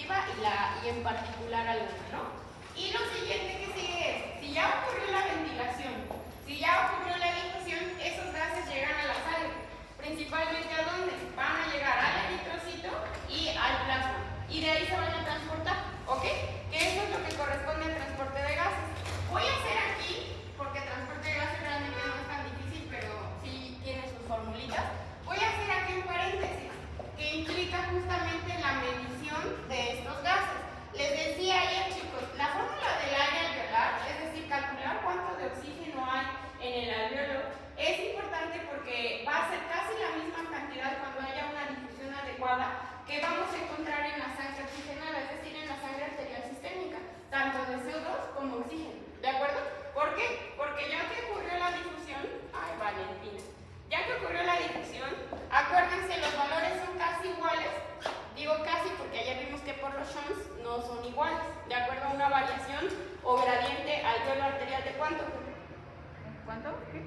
positiva y en particular alguna, ¿no? Y lo siguiente que sigue es, si ya ocurrió la ventilación, si ya ocurrió la difusión, esos gases llegan a la sangre. Principalmente ¿a dónde? Van a llegar al eritrocito y al plasma. Y de ahí se van a transportar, ¿ok? Que eso es lo que corresponde al transporte de gases. Voy a hacer aquí, porque transporte de gases realmente no es tan difícil, pero sí tiene sus formulitas. Voy a hacer aquí un paréntesis, que implica justamente la medición de estos gases. Les decía ayer, chicos, la fórmula del aire alveolar, es decir, calcular cuánto de oxígeno hay en el alveolo, es importante porque va a ser casi la misma cantidad cuando haya una difusión adecuada que vamos a encontrar en la sangre oxigenada, es decir, en la sangre arterial sistémica, tanto de CO2 como oxígeno, ¿de acuerdo? ¿Por qué? Porque ya que ocurrió la difusión, Valentina, ya que ocurrió la difusión, acuérdense, los valores son casi iguales, digo casi porque ayer vimos que por los shunts no son iguales, de acuerdo a una variación o gradiente alveolo arterial de ¿cuánto? ¿Cuánto? ¿Qué?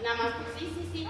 Nada más, pues sí,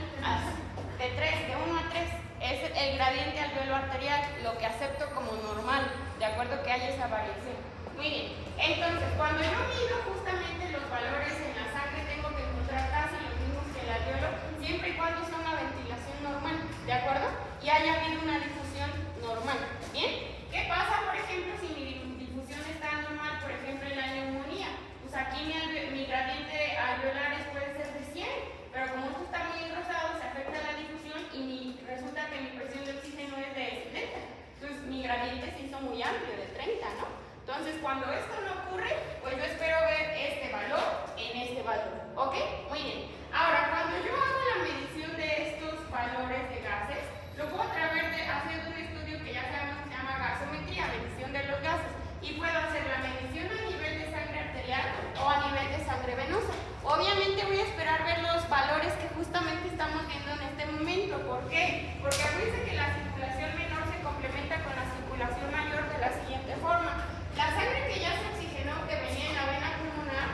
de 3, de 1 a 3, es el gradiente alveolo arterial, lo que acepto como normal, de acuerdo que haya esa variación. Muy bien, entonces, cuando yo mido justamente los valores en la sangre, tengo que encontrar casi los mismos que el alveolo, siempre y cuando sea una ventilación normal, ¿de acuerdo? Y haya habido una difusión normal, ¿bien? ¿Qué pasa, por ejemplo, si mi difusión está normal, por ejemplo, en la neumonía? Pues aquí mi gradiente alveolar puede ser de 100, pero como esto está muy engrosado, se afecta la difusión y resulta que mi presión de oxígeno es de 70. Entonces, mi gradiente se hizo muy amplio, de 30, ¿no? Entonces, cuando esto no ocurre, pues yo espero ver este valor en este valor, ¿ok? Muy bien. Ahora, cuando yo hago la medición de estos valores de gases, lo puedo hacer un estudio que ya sabemos que se llama gasometría, medición de los gases, y puedo hacer la medición a nivel de sangre arterial o a nivel de sangre venosa. Obviamente voy a esperar ver los valores que justamente estamos viendo en este momento. ¿Por qué? Porque acuérdense que la circulación menor se complementa con la circulación mayor de la siguiente forma. La sangre que ya se oxigenó, que venía en la vena pulmonar,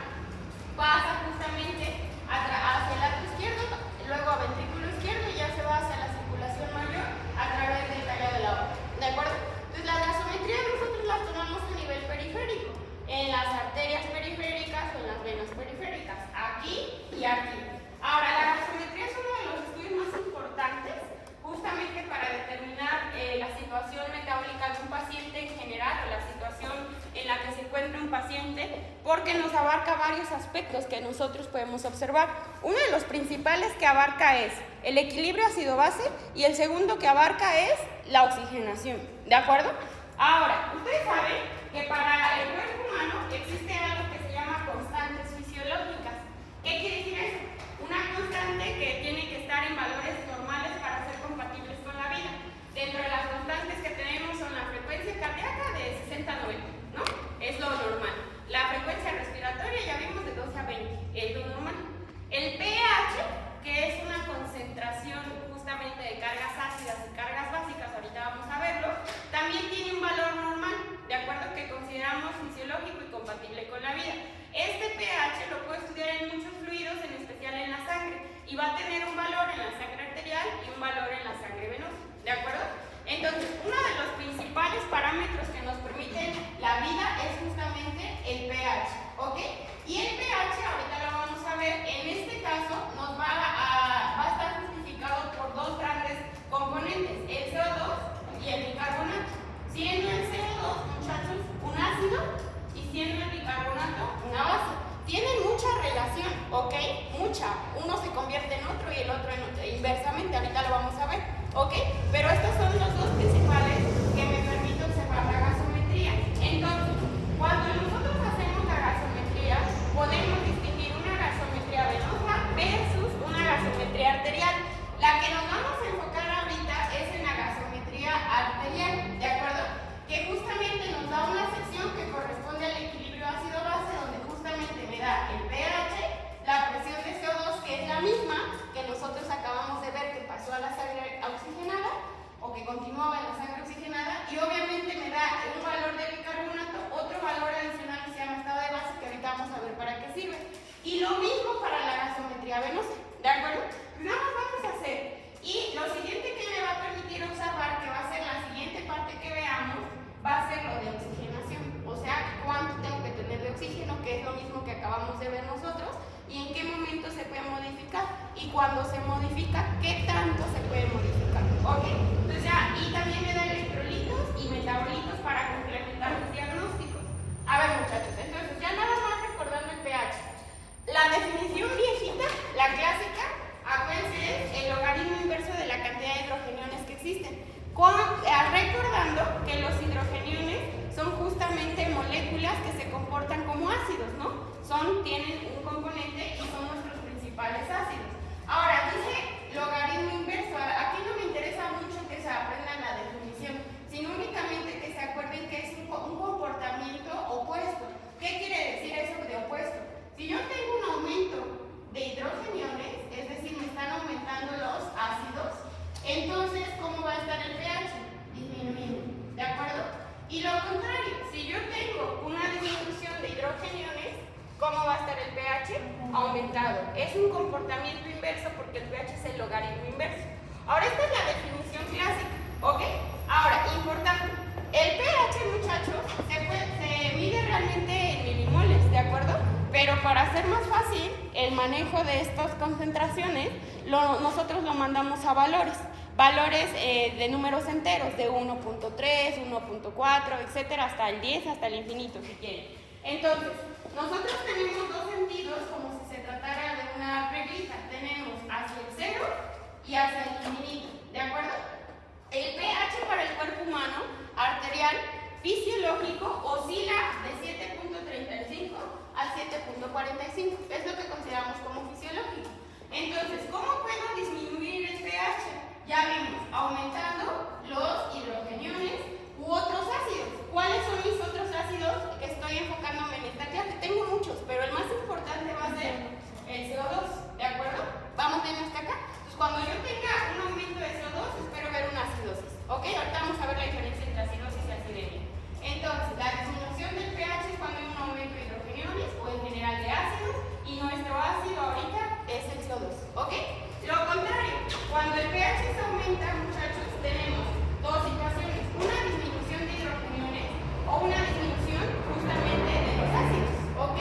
pasa justamente hacia el lado izquierdo, luego a ventrículo izquierdo y ya se va hacia la circulación mayor a través del tallo de la aorta. ¿De acuerdo? Entonces la gasometría nosotros la tomamos a nivel periférico, en las arterias periféricas o en las venas periféricas, aquí y aquí. Ahora, la gasometría es uno de los estudios más importantes justamente para determinar la situación metabólica de un paciente en general o la situación en la que se encuentra un paciente, porque nos abarca varios aspectos que nosotros podemos observar. Uno de los principales que abarca es el equilibrio ácido-base y el segundo que abarca es la oxigenación, ¿de acuerdo? Ahora, ustedes saben que para el cuerpo humano existe algo que se llama constantes fisiológicas. ¿Qué quiere decir eso? Una constante que tiene que estar en valores normales para ser compatibles con la vida. Dentro de las constantes que tenemos son la frecuencia cardíaca de 60 a 90, ¿no? Es lo normal. La frecuencia respiratoria ya vimos de 12 a 20, es lo normal. El pH, que es una concentración justamente de cargas ácidas y cargas básicas, ahorita vamos a verlo, también tiene un valor normal, de acuerdo que consideramos fisiológico y compatible con la vida. Este pH lo puedo estudiar en muchos fluidos, en especial en la sangre, y va a tener un valor en la sangre arterial y un valor en la sangre venosa, ¿de acuerdo? Entonces, uno de los principales parámetros que nos permiten la vida es justamente el pH, ¿ok? Y el pH, ahorita lo vamos a ver, en este caso nos va a estar justificado por dos grandes componentes, el CO2 y el bicarbonato. Siendo el CO2, muchachos, un ácido y siendo el bicarbonato una base. Tienen mucha relación, ¿ok? Mucha. Uno se convierte en otro y el otro en otro. Inversamente, ahorita lo vamos a ver, ¿ok? Pero estos son los dos principales que me permiten observar la gasometría. Entonces, cuando nosotros hacemos la gasometría, podemos distinguir una gasometría venosa versus una gasometría arterial. La que nos vamos a enfocar ahorita es en la gasometría arterial, ¿de acuerdo? Que justamente nos da una sección que corresponde al equilibrio ácido-base, donde justamente me da el pH, la presión de CO2, que es la misma que nosotros acabamos de ver que pasó a la sangre oxigenada, o que continuaba en la sangre oxigenada, y obviamente me da un valor de bicarbonato, otro valor adicional que se llama estado de base, que ahorita vamos a ver para qué sirve. Y lo mismo para la gasometría venosa, ¿de acuerdo? Pues nada más vamos a hacer. Y lo siguiente que me va a permitir observar, que va a ser la siguiente parte que veamos, va a ser lo acabamos de ver nosotros, y en qué momento se puede modificar, y cuando se modifica, qué tanto se puede modificar. ¿Ok? Entonces ya, y también me da electrolitos y metabolitos para complementar los diagnósticos. A ver, muchachos, entonces ya nada más recordando el pH. La definición viejita, la clásica, acuérdense, es el logaritmo inverso de la cantidad de hidrogeniones que existen. Recordando que los hidrogeniones son justamente moléculas que se comportan como ácidos, ¿no? Tienen un componente y son nuestros principales ácidos. Ahora, dice logaritmo inverso. Aquí no me interesa mucho que se aprendan la definición, sino únicamente que se acuerden que es un comportamiento opuesto. ¿Qué quiere decir eso de opuesto? Si yo tengo un aumento de hidrogeniones, es decir, me están aumentando los ácidos, entonces, ¿cómo va a estar el pH? Disminuyendo, ¿de acuerdo? Y lo contrario, si yo tengo una disminución de hidrogeniones, ¿cómo va a estar el pH? Aumentado. Es un comportamiento inverso porque el pH es el logaritmo inverso. Ahora, esta es la definición clásica, ¿ok? Ahora, importante, el pH, muchachos, se mide realmente en milimoles, ¿de acuerdo? Pero para hacer más fácil el manejo de estas concentraciones, nosotros lo mandamos a valores de números enteros, de 1.3, 1.4, etcétera, hasta el 10, hasta el infinito, si quieren. Entonces, nosotros tenemos dos sentidos, como si se tratara de una reglita. Tenemos hacia el 0 y hacia el infinito, ¿de acuerdo? El pH para el cuerpo humano arterial fisiológico oscila de 7.35 al 7.45, es lo que consideramos como fisiológico. Entonces, ¿cómo puedo disminuir el pH? Ya vimos, aumentando los hidrogeniones u otros ácidos. ¿Cuáles son mis otros ácidos que estoy enfocándome en esta clase? Tengo muchos, pero el más importante va a ser el CO2, ¿de acuerdo? ¿Vamos bien hasta acá? Entonces, cuando yo tenga un aumento de CO2, espero ver una acidosis, ¿ok? Ahorita vamos a ver la diferencia entre acidosis y acidemia. Entonces, la disminución del pH es cuando hay un aumento de hidrogeniones o en general de ácidos, y nuestro ácido ahorita es el CO2, ¿ok? Lo contrario, cuando el pH se aumenta, muchachos, tenemos dos situaciones: una disminución de hidrogeniones o una disminución justamente de los ácidos, ¿ok?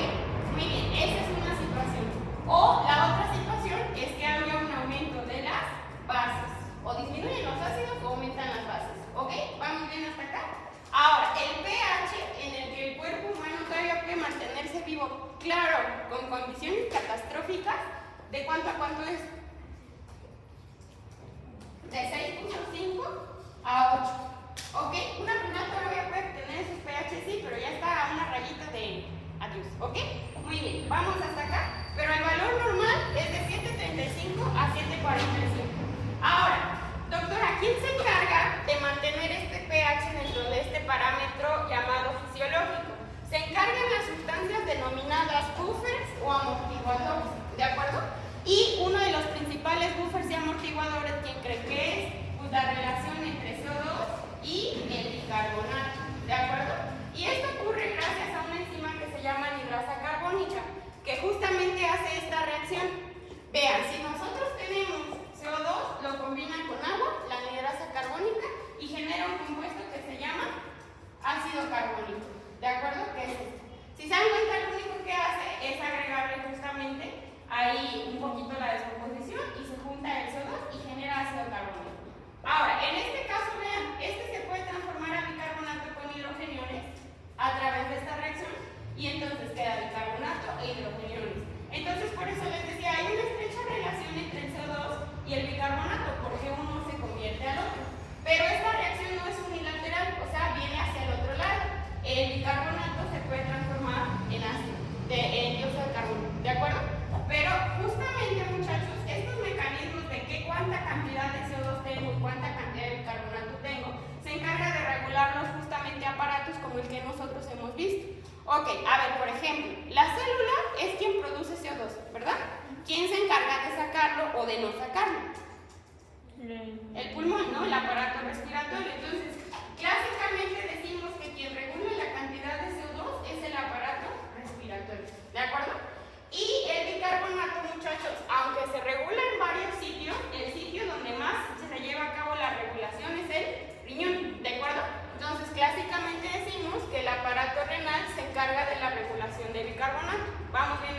Muy bien, esa es una situación. O la otra situación es que haya un aumento de las bases. O disminuyen los ácidos o aumentan las bases, ¿ok? ¿Vamos bien hasta acá? Ahora, el pH en el que el cuerpo humano todavía puede mantenerse vivo, claro, con condiciones catastróficas, ¿de cuánto a cuánto es? De 6.5 a 8, ¿ok? Una prima todavía puede tener esos pH, sí, pero ya está a una rayita de adiós, ¿ok? Muy bien, vamos hasta acá, pero el valor normal es de 7.35 a 7.45. Ahora, doctora, ¿quién se encarga de mantener este pH dentro de este parámetro llamado fisiológico? Se encargan las sustancias denominadas buffers o amortiguadores, ¿de acuerdo? Y uno de los principales buffers y amortiguadores, ¿quién cree que es? Pues la relación entre CO2 y el bicarbonato, ¿de acuerdo? Y esto ocurre gracias a una enzima que se llama anhidrasa carbónica, que justamente hace esta reacción. Vean, si nosotros tenemos CO2, lo combinan con agua, la anhidrasa carbónica, y genera un compuesto que se llama ácido carbónico, ¿de acuerdo? ¿Qué es esto? Si se dan cuenta, lo único que hace es agregarle justamente ahí un poquito la descomposición y se junta el CO2 y genera ácido carbónico. Ahora, en este caso, vean, este se puede transformar a bicarbonato con hidrogeniones a través de esta reacción y entonces queda bicarbonato e hidrogeniones. Entonces, por eso les decía, hay una estrecha relación entre el CO2 y el bicarbonato, porque uno se convierte al otro. Pero esta reacción no es unilateral, o sea, viene hacia el otro lado. El bicarbonato se puede transformar en ácido, en dióxido de carbono, ¿de acuerdo? Pero justamente, muchachos, estos mecanismos de cuánta cantidad de CO2 tengo y cuánta cantidad de bicarbonato tengo, se encarga de regularlos justamente aparatos como el que nosotros hemos visto. Ok, a ver, por ejemplo, la célula es quien produce CO2, ¿verdad? ¿Quién se encarga de sacarlo o de no sacarlo? El pulmón, ¿no? El aparato respiratorio. Entonces, clásicamente decimos que quien regula la cantidad de CO2 es el aparato respiratorio, ¿de acuerdo? Y el bicarbonato, muchachos, aunque se regula en varios sitios, el sitio donde más se lleva a cabo la regulación es el riñón, ¿de acuerdo? Entonces, clásicamente decimos que el aparato renal se encarga de la regulación de bicarbonato. ¿Vamos bien?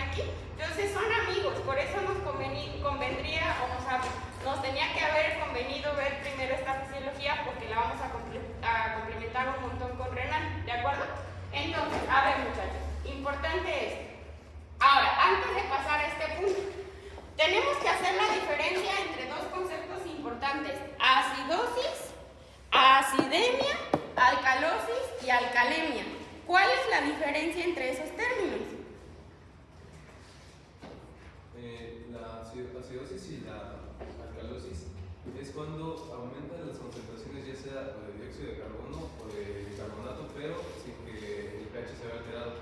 es cuando aumentan las concentraciones ya sea de dióxido de carbono o de bicarbonato, pero sin que el pH se vea alterado,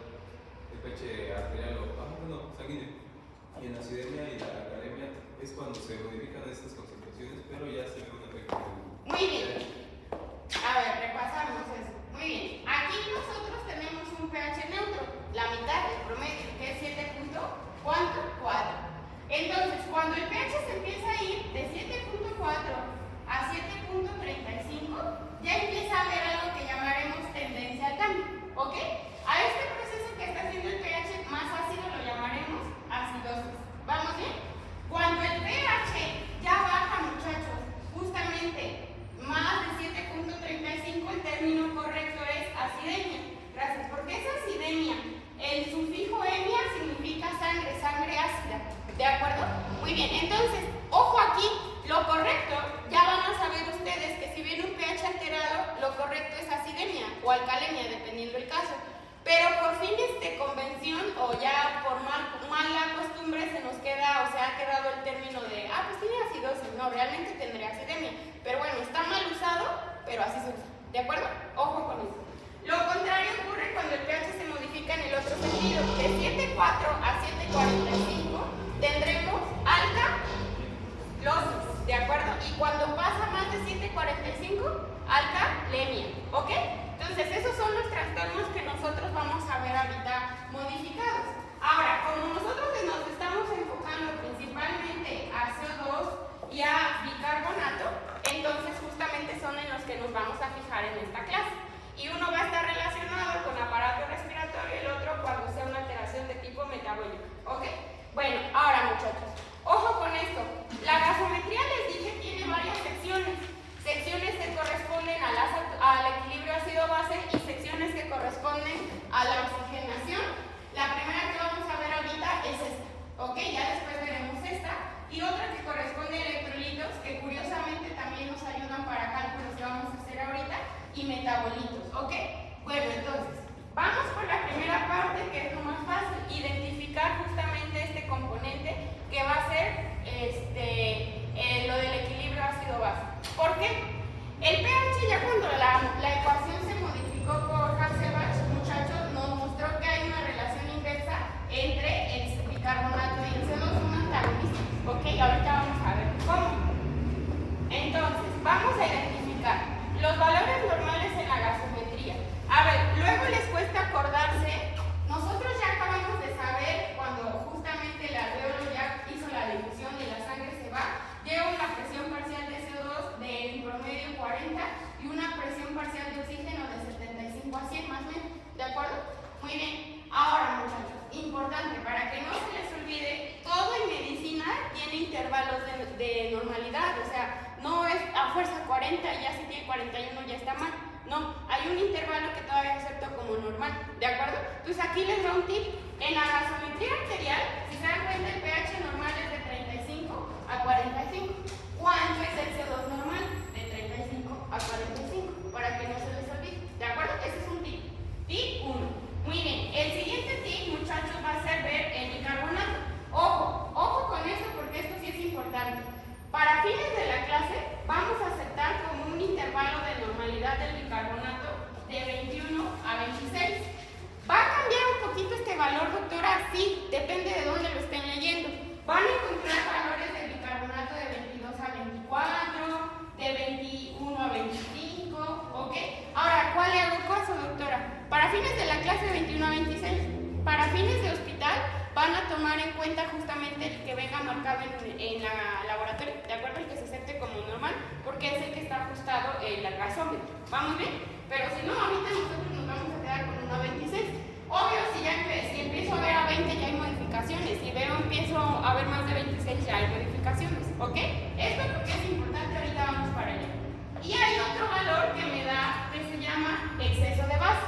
el pH arterial o sanguíneo. Y en la acidemia y la alcalemia es cuando se modifican estas concentraciones, pero ya se ve un efecto. Muy bien. A ver, repasamos eso. Muy bien. Aquí nosotros tenemos un pH neutro, la mitad del promedio, que es 7.4. Entonces, cuando el pH se empieza a ir de 7.4 a 7.35, ya empieza a haber algo que llamaremos tendencia al cambio, ¿ok? A este proceso que está haciendo el pH más ácido lo llamaremos acidosis. ¿Vamos bien? Cuando el pH ya baja, muchachos, justamente más de 7.35, el término correcto es acidemia. Gracias, porque es acidemia. El sufijo emia significa sangre, sangre ácida. ¿De acuerdo? Muy bien, entonces, ojo aquí, lo correcto, ya van a saber ustedes que si viene un pH alterado, lo correcto es acidemia o alcalemia, dependiendo del caso. Pero por fines de convención o ya por mala costumbre se nos queda, o sea, ha quedado el término de, pues tiene acidosis. No, realmente tendría acidemia. Pero bueno, está mal usado, pero así se usa. ¿De acuerdo? Ojo con eso. Lo contrario ocurre cuando el pH se modifica en el otro sentido. De 7.4 a 7.45 tendremos alcalosis, ¿de acuerdo? Y cuando pasa más de 7.45, alcalemia, ¿ok? Entonces, esos son los trastornos que nosotros vamos a ver ahorita modificados. Ahora, como nosotros nos estamos enfocando principalmente a CO2 y a bicarbonato, entonces justamente son en los que nos vamos a fijar en esta clase. Y uno va a estar relacionado con aparato respiratorio y el otro cuando sea una alteración de tipo metabólico, ¿ok? Bueno, ahora muchachos, ojo con esto. La gasometría, les dije, tiene varias secciones. Secciones que corresponden al equilibrio ácido-base y secciones que corresponden a la oxigenación. La primera que vamos a ver ahorita es esta, ¿ok? Ya después veremos esta. Y otra que corresponde a electrolitos, que curiosamente también nos ayudan para cálculos que vamos a hacer ahorita, y metabolitos, ¿ok? Bueno, entonces, vamos por la primera parte, que es lo más fácil, identificar justamente este componente que va a ser lo del equilibrio ácido-base. ¿Por qué? El pH, ya cuando la ecuación se modificó por Hasselbalch, muchachos, nos mostró que hay una relación inversa entre el bicarbonato y el CO2, un antagonista, ¿ok? Ahorita vamos a ver cómo. Entonces, vamos a identificar los valores normales en la gasometría. A ver, luego les cuesta acordarse. Nosotros ya acabamos de saber cuando justamente el alveolo ya hizo la difusión y la sangre se va, lleva una presión parcial de CO2 de en promedio 40 y una presión parcial de oxígeno de 75 a 100 más o menos. ¿De acuerdo? Muy bien. Ahora, muchachos, importante, para que no se les olvide, todo en medicina tiene intervalos de normalidad. O sea, no es a fuerza 40 y ya si tiene 41 ya está mal. No, hay un intervalo que todavía acepto como normal, ¿de acuerdo? Entonces aquí les doy un tip. En la gasometría arterial, si se dan cuenta, el pH normal es de 35 a 45. ¿Cuánto es el CO2 normal? De 35 a 45, para que no se les olvide, ¿de acuerdo? Ese es un tip. Tip 1. Muy bien, el siguiente tip, muchachos, va a ser ver el bicarbonato. Ojo con esto porque esto sí es importante. Para fines de la clase, vamos a aceptar como un intervalo de normalidad del bicarbonato de 21 a 26. ¿Va a cambiar un poquito este valor, doctora? Sí, depende de dónde lo estén leyendo. Van a encontrar valores del bicarbonato de 22 a 24, de 21 a 25, ¿ok? Ahora, ¿cuál le hago caso, doctora? Para fines de la clase 21 a 26, para fines de hospital, van a tomar en cuenta justamente el que venga marcado en la laboratorio, ¿de acuerdo? El que se acepte como normal, porque es el que está ajustado en la gasómetro. ¿Vamos bien? Pero si no, ahorita nosotros nos vamos a quedar con 1 a 26. Obvio, si empiezo a ver a 20 ya hay modificaciones, si empiezo a ver más de 26 ya hay modificaciones, ¿ok? Esto porque es importante, ahorita vamos para allá. Y hay otro valor que me da, que se llama exceso de base,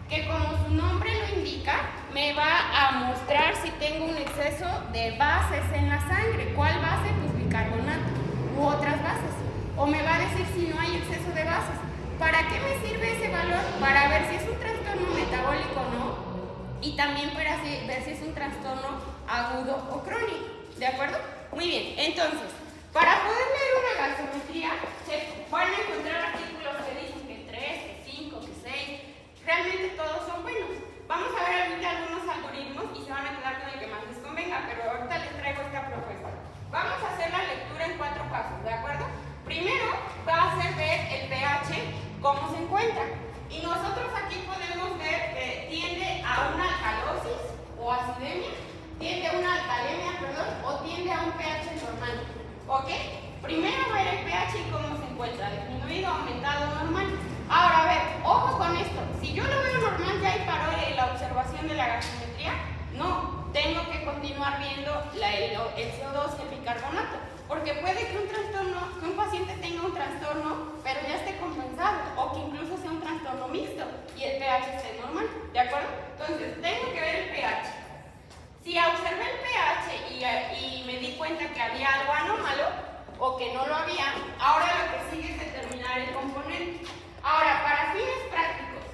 que como su nombre lo indica, me va a mostrar si tengo un exceso de bases en la sangre. ¿Cuál base? Pues bicarbonato u otras bases. O me va a decir si no hay exceso de bases. ¿Para qué me sirve ese valor? Para ver si es un trastorno metabólico o no. Y también para ver si es un trastorno agudo o crónico. ¿De acuerdo? Muy bien. Entonces, Para poder leer una gasometría, se van a encontrar artículos que dicen que 3, que 5, que 6. Realmente todos son buenos. Vamos a ver ahorita algunos algoritmos y se van a quedar con el que más les convenga, pero ahorita les traigo esta propuesta. Vamos a hacer la lectura en 4 pasos, ¿de acuerdo? Primero va a ser ver el pH, cómo se encuentra. Y nosotros aquí podemos ver que tiende a una alcalosis o acidemia, tiende a una alcalemia, perdón, o tiende a un pH normal. ¿Ok? Primero ver el pH y cómo se encuentra, disminuido, aumentado, normal. Ahora, a ver, ojo con esto. Si yo lo veo normal, ya ahí paró la observación de la gasometría. No, tengo que continuar viendo el CO2 y el bicarbonato. Porque puede que un paciente tenga un trastorno, pero ya esté compensado, o que incluso sea un trastorno mixto y el pH esté normal, ¿de acuerdo? Entonces, tengo que ver el pH. Si observé el pH y me di cuenta que había algo anómalo, o que no lo había, ahora lo que sigue es determinar el componente. Ahora, para fines prácticos,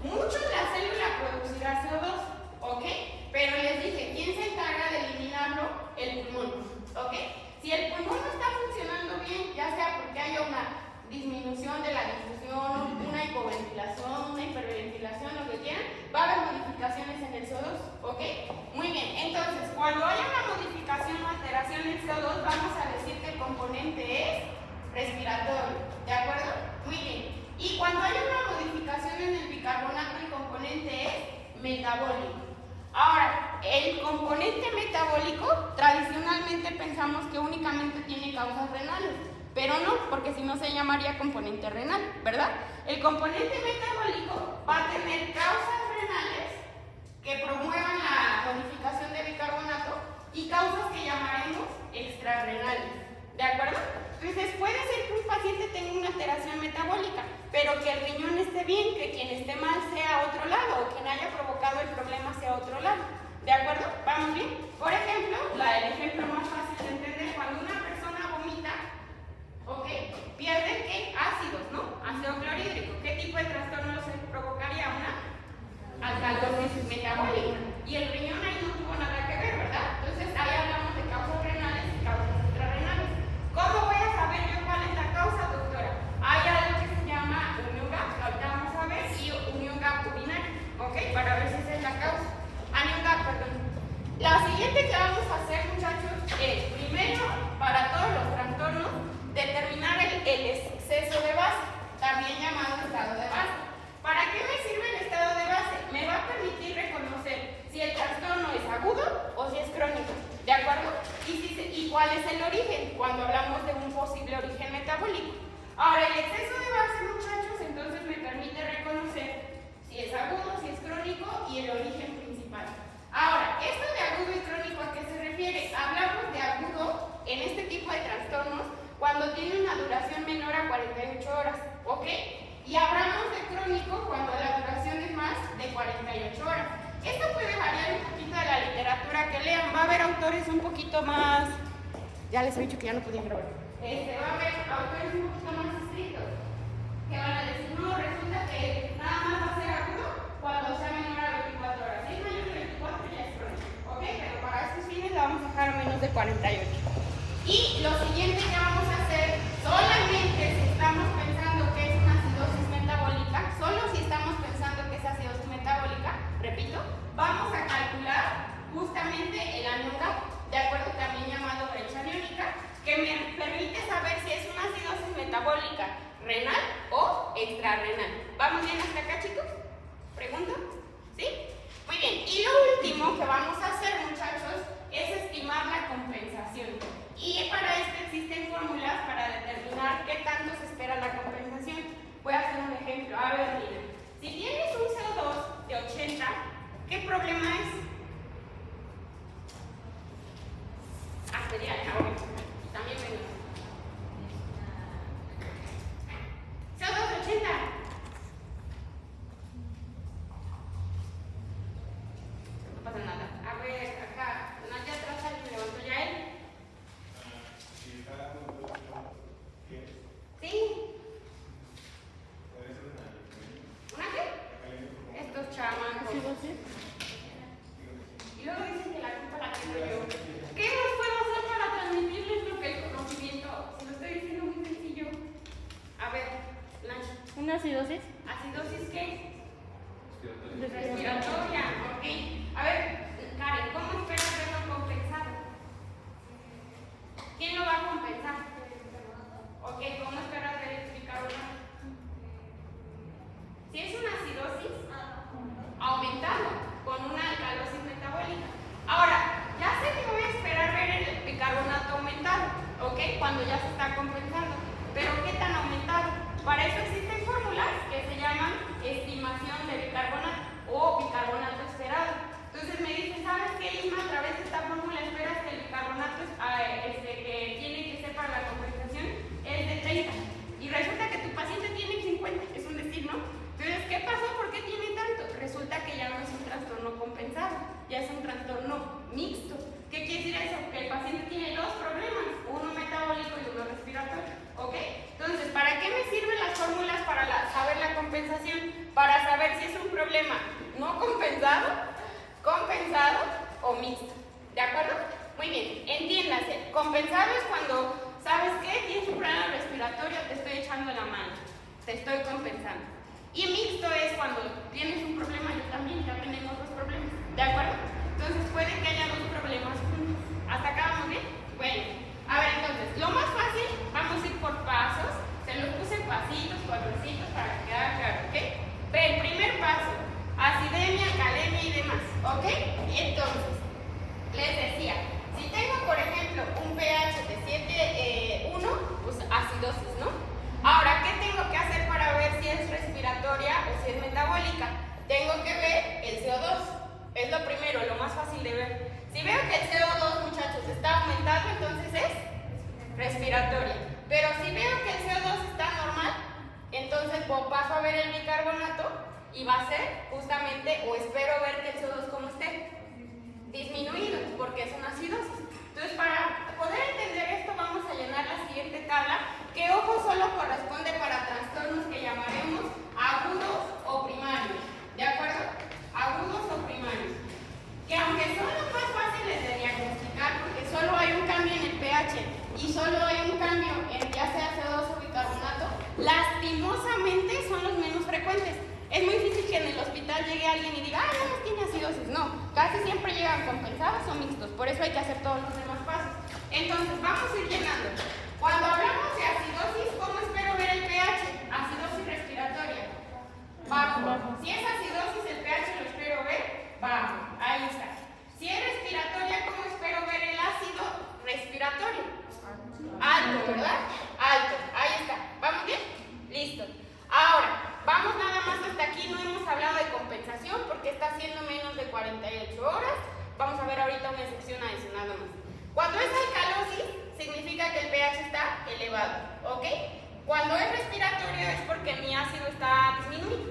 mucho la célula producirá CO2, ¿ok? Pero les dije, ¿quién se encarga de eliminarlo? El pulmón, ¿ok? Si el pulmón no está funcionando bien, ya sea porque haya una disminución de la difusión, una hipoventilación, una hiperventilación, lo que quieran, va a haber modificaciones en el CO2, ¿ok? Muy bien, entonces, cuando haya una modificación o alteración en el CO2, vamos a decir que el componente es respiratorio, ¿de acuerdo? Muy bien. Y cuando haya una modificación en el bicarbonato, el componente es metabólico. Ahora, el componente metabólico, tradicionalmente pensamos que únicamente tiene causas renales, pero no, porque si no se llamaría componente renal, ¿verdad? El componente metabólico va a tener causas renales que promuevan la modificación de bicarbonato y causas que llamaremos extrarrenales, ¿de acuerdo? Entonces puede ser que un paciente tenga una alteración metabólica, pero que el riñón esté bien, que quien esté mal sea otro lado, o quien haya provocado el problema sea otro lado, ¿de acuerdo? ¿Vamos bien? Por ejemplo, el ejemplo más fácil de entender, cuando una persona vomita, ¿ok? Pierde, ¿qué? Ácidos, ¿no? Ácido clorhídrico. ¿Qué tipo de trastorno se provocaría? Una alcalosis metabólica. Y el riñón ahí no tuvo nada que ver, ¿verdad? Entonces ahí hablamos de causas renales y causas extrarrenales. ¿Cómo voy a saber yo cuál es la causa, doctora? Hay algo que se llama unión GAP, ahorita vamos a ver, y unión GAP urinaria, ¿ok? Para ver si esa es la causa. Unión GAP, perdón. La siguiente que vamos a hacer, muchachos, es primero, para todos los trastornos, determinar el exceso de base, también llamado estado de base. ¿Para qué me sirve el estado de base? Me va a permitir reconocer si el trastorno es agudo o si es crónico, ¿de acuerdo? Y cuál es el origen, cuando hablamos de un posible origen metabólico. Ahora, el exceso de base, muchachos, entonces me permite reconocer si es agudo, si es crónico y el origen principal. Ahora, esto de agudo y crónico, ¿a qué se refiere? Hablamos de agudo en este tipo de trastornos cuando tiene una duración menor a 48 horas, ¿ok? Y hablamos de crónico cuando la duración es más de 48 horas. Esto puede variar un poquito de la literatura que lean. Va a haber autores un poquito más... Ya les he dicho que ya no podían grabar. Va a haber autores un poquito más estrictos que van a decir, no, resulta que nada más va a ser agudo cuando sea menor a 24 horas. Si es mayor de 24 ya es crónico, ¿ok? Pero para estos fines la vamos a dejar a menos de 48. Y lo siguiente que vamos a hacer, solamente si estamos pensando que es una acidosis metabólica, solo si estamos pensando que es acidosis metabólica, repito, vamos a calcular justamente el anión GAP, de acuerdo, también llamado brecha aniónica, que me permite saber si es una acidosis metabólica renal o extrarrenal. ¿Vamos bien hasta acá, chicos? ¿Pregunto? ¿Sí? Muy bien. Y lo último que vamos a hacer, muchachos, es estimar la compensación. Y para esto existen fórmulas para determinar qué tanto se espera la compensación. Voy a hacer un ejemplo. A ver, mira. Si tienes un CO2 de 80, ¿qué problema es? Arterial, ahora. También menos. CO2 de 80. No pasa nada. A ver, acá. Nadia atrás alguien levantó ya él. ¿Sí? ¿Una qué? Estos chamacos. acidosis? ¿Acidosis qué? Respiratoria. Respiratoria, ok. A ver, Karen, ¿cómo esperas verlo compensado? ¿Quién lo va a compensar? Ok, ¿cómo esperas ver el bicarbonato? Si es una acidosis, aumentado con una alcalosis metabólica. Ahora, ya sé que voy a esperar ver el bicarbonato aumentado, ¿ok? Cuando ya se está compensando. Pero ¿qué tan aumentado? Para eso existen fórmulas que se llaman estimación de bicarbonato o bicarbonato esperado. Entonces me dicen, ¿sabes qué, Isma? A través de esta fórmula esperas que el bicarbonato que tiene que ser para la compensación es de 30. Y resulta que tu paciente tiene 50, es un decir, ¿no? Entonces, ¿qué pasó? ¿Por qué tiene tanto? Resulta que ya no es un trastorno compensado, ya es un trastorno mixto. ¿Qué quiere decir eso? Que el paciente tiene dos problemas, uno metabólico y uno respiratorio, ¿ok? Entonces, ¿para qué me sirven las fórmulas para saber la compensación? Para saber si es un problema no compensado, compensado o mixto, ¿de acuerdo? Muy bien, entiéndase, compensado es cuando, ¿sabes qué? Tienes un problema respiratorio, te estoy echando la mano, te estoy compensando. Y mixto es cuando tienes un problema, yo también, ya tenemos dos problemas, ¿de acuerdo? Entonces puede que haya dos problemas juntos. ¿Hasta acá vamos bien? Bueno, a ver entonces, lo más fácil, vamos a ir por pasos, se los puse en pasitos, cuadrocitos para que quede claro, ¿ok? Ve, el primer paso, acidemia, calemia y demás, ¿ok? Entonces, les decía, si tengo por ejemplo un pH de 7,1, pues acidosis, ¿no? Ahora, ¿qué tengo que hacer para ver si es respiratoria o si es metabólica? Tengo que ver el CO2. Es lo primero, lo más fácil de ver. Si veo que el CO2, muchachos, está aumentando, entonces es respiratoria. Pero si veo que el CO2 está normal, entonces paso a ver el bicarbonato y va a ser justamente, o espero ver que el CO2 como esté disminuido, porque es una acidosis. Entonces, para poder entender esto, vamos a llenar la siguiente tabla, que ojo solo corresponde para trastornos que llamaremos agudos o primarios. ¿De acuerdo? Agudos o primarios. Que aunque son los más fáciles de diagnosticar, porque solo hay un cambio en el pH y solo hay un cambio en ya sea CO2 o bicarbonato, lastimosamente son los menos frecuentes. Es muy difícil que en el hospital llegue alguien y diga, ah, no, tiene acidosis. No, casi siempre llegan compensados o mixtos, por eso hay que hacer todos los demás pasos. Entonces, vamos a ir llenando. Cuando hablamos de acidosis, ¿cómo espero ver el pH? Acidosis respiratoria. Bajo. Si es acidosis, el pH lo espero ver bajo. Ahí está. Si es respiratoria, ¿cómo espero ver el ácido respiratorio? Alto, ¿verdad? Alto. Ahí está. ¿Vamos bien? Listo. Ahora, vamos nada más hasta aquí. No hemos hablado de compensación porque está haciendo menos de 48 horas. Vamos a ver ahorita una excepción adicional nomás. Cuando es alcalosis, significa que el pH está elevado, ¿ok? Cuando es respiratorio es porque mi ácido está disminuido.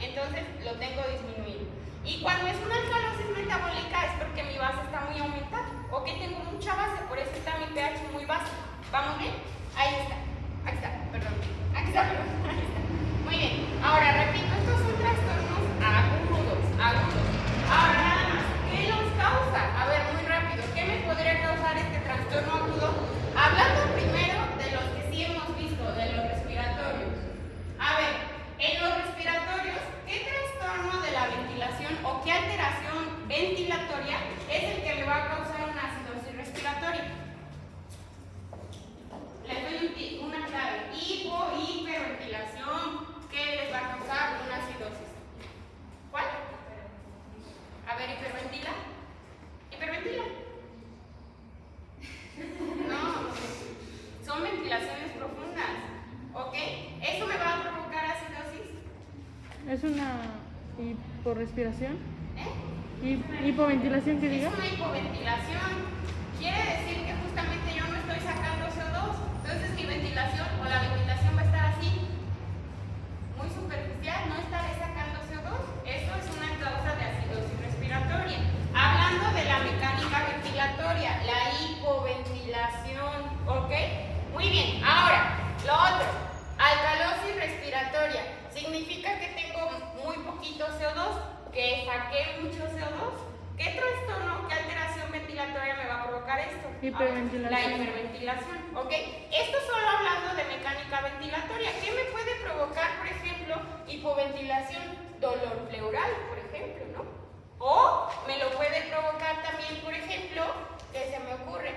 Entonces lo tengo disminuido. Y cuando es una alcalosis metabólica es porque mi base está muy aumentada. ¿Ok? Tengo mucha base, por eso está mi pH muy básico. ¿Vamos bien? Ahí está. Aquí está, perdón. Aquí está, perdón. Ahí está. Muy bien. Ahora repito, estos son trastornos agudos. Ahora nada más, ¿qué los causa? A ver, muy rápido. ¿Qué me podría causar este trastorno agudo? Hablando primero de los que sí hemos visto, de los respiratorios. A ver, en los respiratorios, ¿qué trastorno de la ventilación o qué alteración ventilatoria es el que me va a causar una acidosis respiratoria? Les doy una clave. Hiperventilación, ¿qué les va a causar una acidosis? ¿Cuál? A ver, hiperventila. ¿Hiperventila? No, son ventilaciones profundas, ¿ok? ¿Eso me va a provocar acidosis? ¿Es una hiporrespiración? ¿Eh? ¿Hipoventilación que diga? Es una hipoventilación. Quiere decir que justamente yo no estoy sacando CO2. Entonces mi ventilación o la ventilación va a estar así, muy superficial, no estaré sacando CO2. Esto es una causa de acidosis respiratoria. Hablando de la mecánica ventilatoria, la hipoventilación, ¿ok? Muy bien, ahora, lo otro, alcalosis respiratoria. Significa que tengo muy poquito CO2, que saqué mucho CO2. ¿Qué trastorno, qué alteración ventilatoria me va a provocar esto? Hiperventilación. La hiperventilación, ¿ok? Esto solo hablando de mecánica ventilatoria. ¿Qué me puede provocar, por ejemplo, hipoventilación, dolor pleural, por ejemplo, ¿no? O me lo puede provocar también, por ejemplo, que se me ocurre,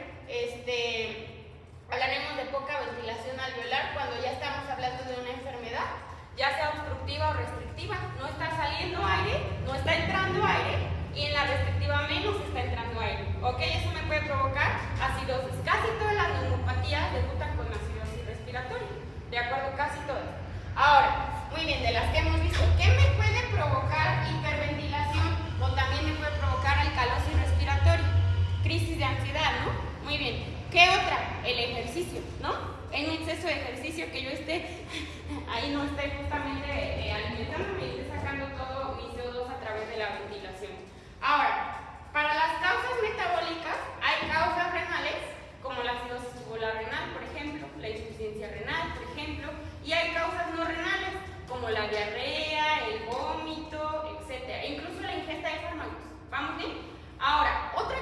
hablaremos de poca ventilación alveolar cuando ya estamos hablando de una enfermedad, ya sea obstructiva o restrictiva, no está saliendo aire, no está entrando aire, y en la restrictiva menos está entrando aire, ¿ok? Eso me puede provocar acidosis. Casi todas las neumopatías debutan con acidosis respiratoria, ¿de acuerdo? Casi todas. Ahora, muy bien, de las que hemos visto, ¿qué me puede provocar hiperventilación o también me puede provocar alcalosis respiratoria? Crisis de ansiedad, ¿no? Muy bien. ¿Qué otra? El ejercicio, ¿no? En un exceso de ejercicio que yo esté, ahí no esté justamente alimentándome y esté sacando todo mi CO2 a través de la ventilación. Ahora, para las causas metabólicas hay causas renales, como la acidosis tubular renal, por ejemplo, la insuficiencia renal, por ejemplo, y hay causas no renales, como la diarrea, el vómito, etc. Incluso la ingesta de fármacos. ¿Vamos bien? Ahora, otra...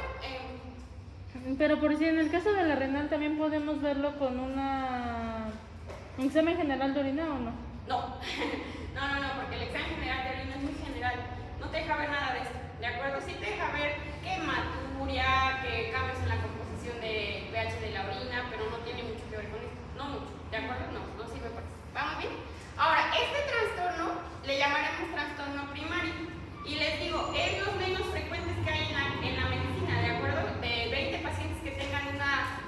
Pero por si en el caso de la renal también podemos verlo con un examen general de orina, ¿o no? No, no, porque el examen general de orina es muy general, no te deja ver nada de esto, ¿de acuerdo? Sí te deja ver que hematuria, que cambios en la composición de pH de la orina, pero no tiene mucho que ver con esto, no mucho, ¿de acuerdo? No sirve para eso. ¿Vamos bien? Ahora, este trastorno le llamaremos trastorno primario, y les digo, es los menos frecuentes que hay en la medicina, ¿de acuerdo? De 20 pacientes que tengan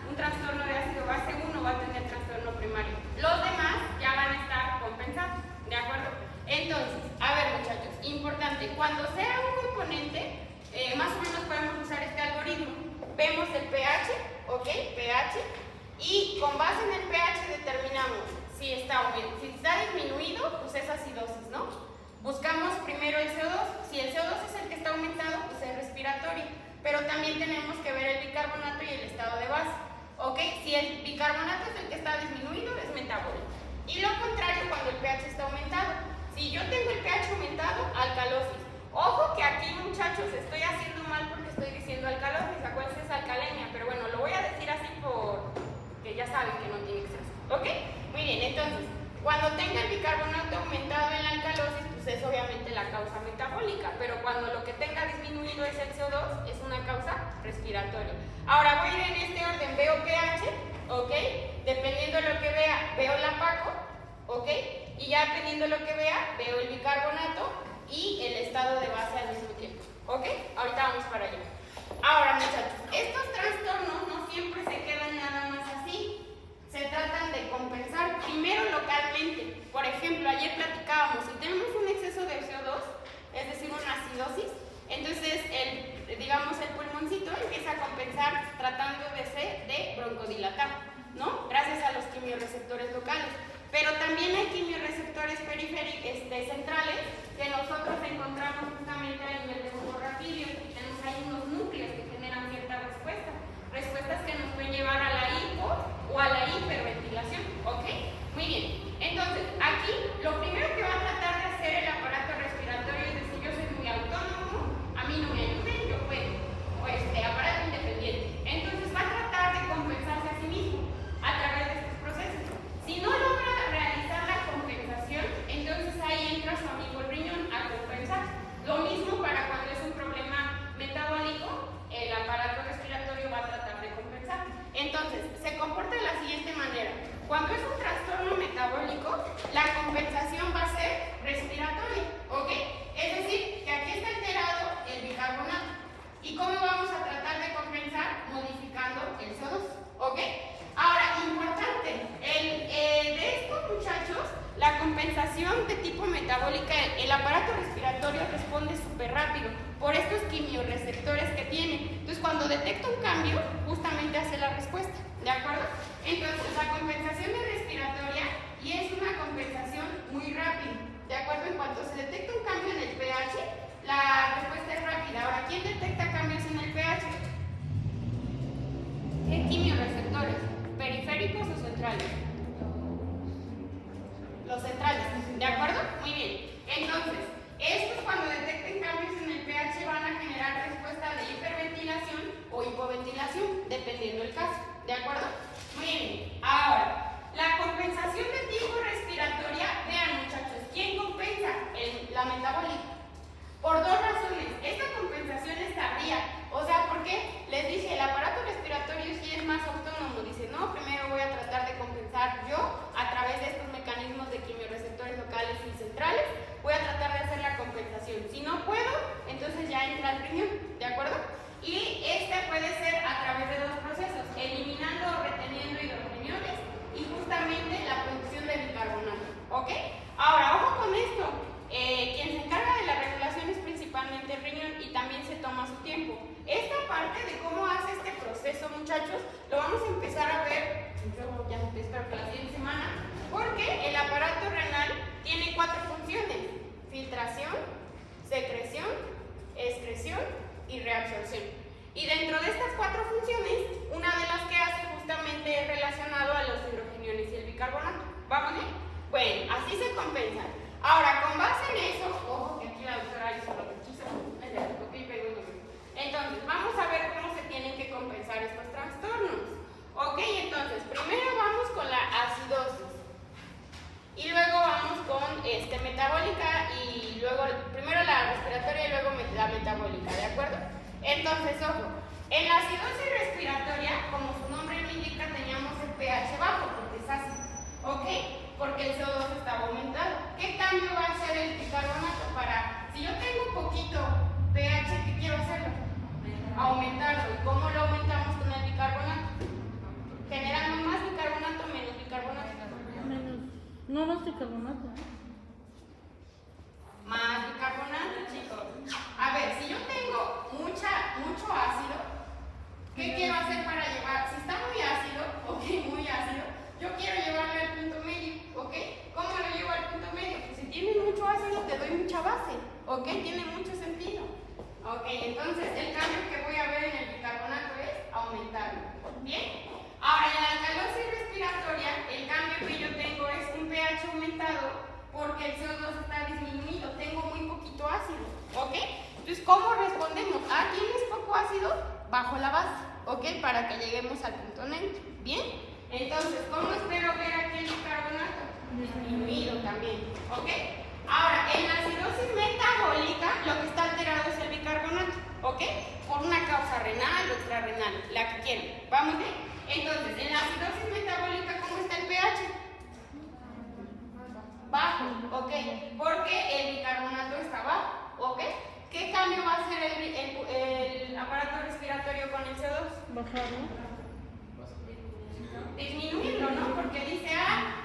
un trastorno de ácido base, uno va a tener trastorno primario. Los demás ya van a estar compensados, ¿de acuerdo? Entonces, a ver muchachos, importante, cuando sea un componente, más o menos podemos usar este algoritmo. Vemos el pH, ¿ok? pH, y con base en el pH determinamos si está disminuido, pues es acidosis, ¿no? Buscamos primero el CO2, si el CO2 es el que está aumentado, pues es respiratorio, pero también tenemos que ver el bicarbonato y el estado de base, ¿ok? Si el bicarbonato es el que está disminuido, es metabólico. Y lo contrario cuando el pH está aumentado. Si yo tengo el pH aumentado, alcalosis. Ojo que aquí, muchachos, estoy haciendo mal porque estoy diciendo alcalosis, acuérdense es alcalemia, pero bueno, lo voy a decir así porque ya saben que no tiene exceso, ¿ok? Muy bien, entonces, cuando tenga el bicarbonato aumentado en la alcalosis, pues es obviamente la causa metabólica, pero cuando lo que tenga disminuido es el CO2, es una causa respiratoria. Ahora voy a ir en este orden, veo pH, ¿ok? Dependiendo de lo que vea, veo la PACO, ¿ok? Y ya dependiendo de lo que vea, veo el bicarbonato y el estado de base al mismo tiempo, ¿ok? Ahorita vamos para allá. Ahora, muchachos, estos trastornos no siempre se quedan nada más así. Se tratan de compensar primero localmente. Por ejemplo, ayer platicábamos, si tenemos un exceso de CO2, es decir, una acidosis, entonces digamos el pulmoncito empieza a compensar tratando de broncodilatar, ¿no? Gracias a los quimiorreceptores locales. Pero también hay quimiorreceptores periféricos centrales que nosotros encontramos justamente a nivel de hemorragidio. Tenemos ahí unos núcleos que generan ciertas respuestas que nos pueden llevar a la hipo o a la hiperventilación, ¿ok? Muy bien, entonces aquí lo primero que va a tratar de hacer el aparato respiratorio es decir, yo soy muy autónomo, a mí no me ayuden, yo puedo, o aparato independiente. Entonces va a tratar de compensarse a sí mismo a través de estos procesos. Si no logra realizar la compensación, entonces ahí entra su amigo el riñón a compensar. Lo mismo para cuando es un problema metabólico, el aparato respiratorio va a tratar de compensar. Entonces, se comporta de la siguiente manera. Cuando es un trastorno metabólico, la compensación va a ser respiratoria, ¿ok? Es decir, que aquí está alterado el bicarbonato. ¿Y cómo vamos a tratar de compensar? Modificando el CO2, ¿ok? Ahora, importante, de estos muchachos, la compensación de tipo metabólica, el aparato respiratorio responde súper rápido por estos quimiorreceptores que tiene. Entonces, cuando detecta un cambio, justamente hace la respuesta, ¿de acuerdo? Entonces, la compensación es respiratoria y es una compensación muy rápida, ¿de acuerdo? En cuanto se detecta un cambio en el pH, la respuesta es rápida. Ahora, ¿quién detecta cambios en el pH? ¿Qué quimiorreceptores? ¿Periféricos o centrales? Los centrales, ¿de acuerdo? Muy bien. Entonces, estos cuando detecten cambios en el pH van a generar respuesta de hiperventilación o hipoventilación, dependiendo del caso, ¿de acuerdo? Muy bien. Ahora, la compensación de tipo respiratoria, vean muchachos, ¿quién ¿ok? Ahora, ojo con esto. Quien se encarga de la regulación es principalmente el riñón y también se toma su tiempo. Esta parte de cómo hace este proceso, muchachos, lo vamos a empezar a ver, yo ya espero que la siguiente semana, porque el aparato renal tiene 4 funciones: filtración, secreción, excreción y reabsorción. Y dentro de estas 4 funciones, una de las que hace justamente es relacionado a los hidrogeniones y el bicarbonato. ¿Vamos bien? Bueno, así se compensa. Ahora, con base en eso, ojo que aquí la doctora hizo lo que quiso, entonces vamos a ver cómo se tienen que compensar estos trastornos. Ok, entonces primero vamos con la acidosis y luego vamos con metabólica y luego primero la respiratoria y luego la metabólica, ¿de acuerdo? Entonces, ojo, en la acidosis respiratoria, como su nombre lo indica, teníamos el pH bajo porque es ácido, ¿ok? Porque el CO2 estaba aumentado. ¿Qué cambio va a hacer el bicarbonato? Si yo tengo un poquito pH, ¿qué quiero hacerlo? Aumentarlo. ¿Y cómo lo aumentamos con el bicarbonato? Generando más bicarbonato, menos bicarbonato. No más bicarbonato. Más bicarbonato, chicos. A ver, si yo tengo mucho ácido, ¿qué quiero hacer para llevar? Si está muy ácido, ok, muy ácido, yo quiero llevarlo al punto medio, ok. ¿Cómo lo llevo al punto medio? Pues si tienes mucho ácido, te doy mucha base, ok, tiene mucho sentido. Ok, entonces el cambio que voy a ver en el bicarbonato es aumentarlo. Bien, ahora en la alcalosis respiratoria, el cambio que yo tengo es un pH aumentado porque el CO2 está disminuido, tengo muy poquito ácido. Ok, entonces ¿cómo respondemos? ¿Tienes poco ácido? Bajo la base, ok, para que lleguemos al punto neutro. Bien, entonces ¿cómo espero ver aquí el bicarbonato? Disminuido también, ok. Ahora, en la acidosis metabólica, lo que está alterado es el bicarbonato, ¿ok? Por una causa renal o extrarrenal, la que quieran. ¿Vamos bien? Entonces, en la acidosis metabólica, ¿cómo está el pH? Bajo, ¿ok? Porque el bicarbonato está bajo, ¿ok? ¿Qué cambio va a hacer el aparato respiratorio con el CO2? Bajarlo. Disminuirlo, ¿no? Porque dice,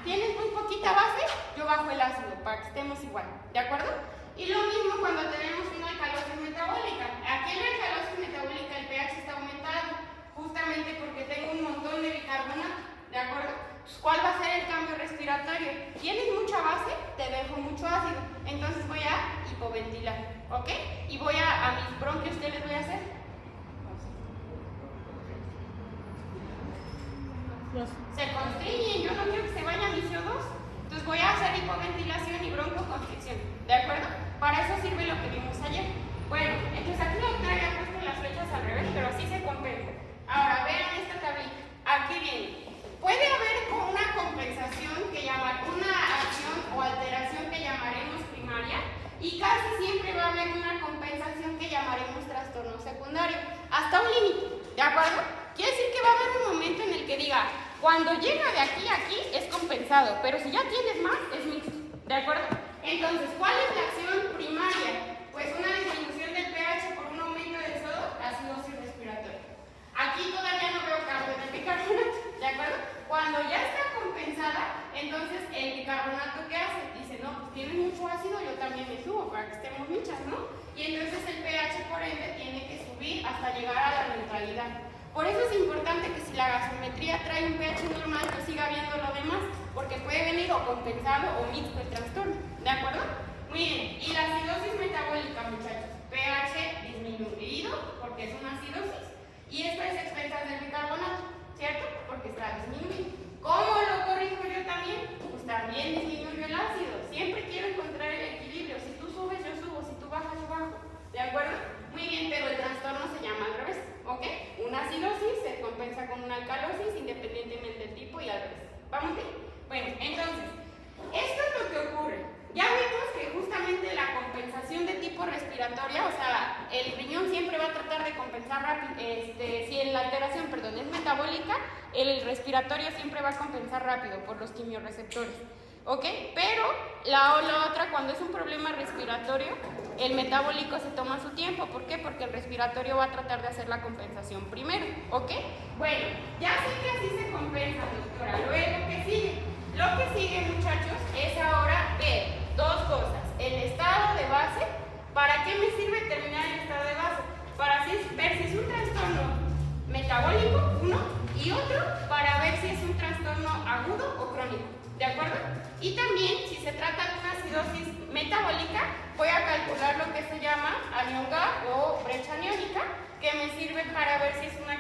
tienes muy poquita base, yo bajo el ácido para que estemos igual, ¿de acuerdo? Y lo mismo cuando tenemos una alcalosis metabólica. Aquí en la alcalosis metabólica el pH está aumentado, justamente porque tengo un montón de bicarbonato, ¿de acuerdo? Entonces, ¿cuál va a ser el cambio respiratorio? Tienes mucha base, te dejo mucho ácido, entonces voy a hipoventilar, ¿ok? Y voy a mis bronquios, ¿qué les voy a hacer? Se constriñen, yo no quiero que se vaya mi CO2, entonces voy a hacer hipoventilación y broncoconstricción, ¿de acuerdo? Para eso sirve lo que vimos ayer. Bueno, entonces aquí la doctora había puesto las flechas al revés, pero así se compensa. Ahora, vean esta tablita, aquí viene. Puede haber una compensación una acción o alteración que llamaremos primaria, y casi siempre va a haber una compensación que llamaremos trastorno secundario, hasta un límite, ¿de acuerdo? Quiere decir que va a haber un momento en el que diga, cuando llega de aquí a aquí es compensado, pero si ya tienes más, es mixto, ¿de acuerdo? Entonces, ¿cuál es la acción primaria? Pues una disminución del pH por un aumento del CO2, acidosis respiratoria. Aquí todavía no veo cambio en el bicarbonato, ¿de acuerdo? Cuando ya está compensada, entonces el bicarbonato, ¿qué hace? Dice, no, pues tienes mucho ácido, yo también me subo para que estemos michas, ¿no? Y entonces el pH, por ende, tiene que subir hasta llegar a la neutralidad. Por eso es importante que si la gasometría trae un pH normal, yo siga viendo lo demás, porque puede venir o compensado o mixto el trastorno, ¿de acuerdo? Muy bien, y la acidosis metabólica, muchachos, pH disminuido, porque es una acidosis, y esto es expensas del bicarbonato, ¿cierto? Porque está disminuido. ¿Cómo lo corrijo yo también? Pues también disminuyo el ácido, siempre quiero encontrar el equilibrio, si tú subes yo subo, si tú bajas yo bajo, ¿de acuerdo? Muy bien, pero el trastorno se llama al revés, ¿ok? Una acidosis se compensa con una alcalosis independientemente del tipo y al revés. ¿Vamos bien? Bueno, entonces, esto es lo que ocurre. Ya vimos que justamente la compensación de tipo respiratoria, o sea, el riñón siempre va a tratar de compensar rápido, si la alteración, es metabólica, el respiratorio siempre va a compensar rápido por los quimioreceptores. ¿ok? Pero la otra, cuando es un problema respiratorio, el metabólico se toma su tiempo. ¿Por qué? Porque el respiratorio va a tratar de hacer la compensación primero, ¿ok? Bueno, ya sé que así se compensa, doctora. Luego, ¿qué sigue? Lo que sigue, muchachos, es ahora ver dos cosas. El estado de base. ¿Para qué me sirve terminar el estado de base? Para ver si es un trastorno metabólico, uno, y otro, para ver si es un trastorno agudo o crónico. ¿De acuerdo? Y también, si se trata de una acidosis metabólica, voy a calcular lo que se llama anión Gauss o brecha aniónica, que me sirve para ver si es una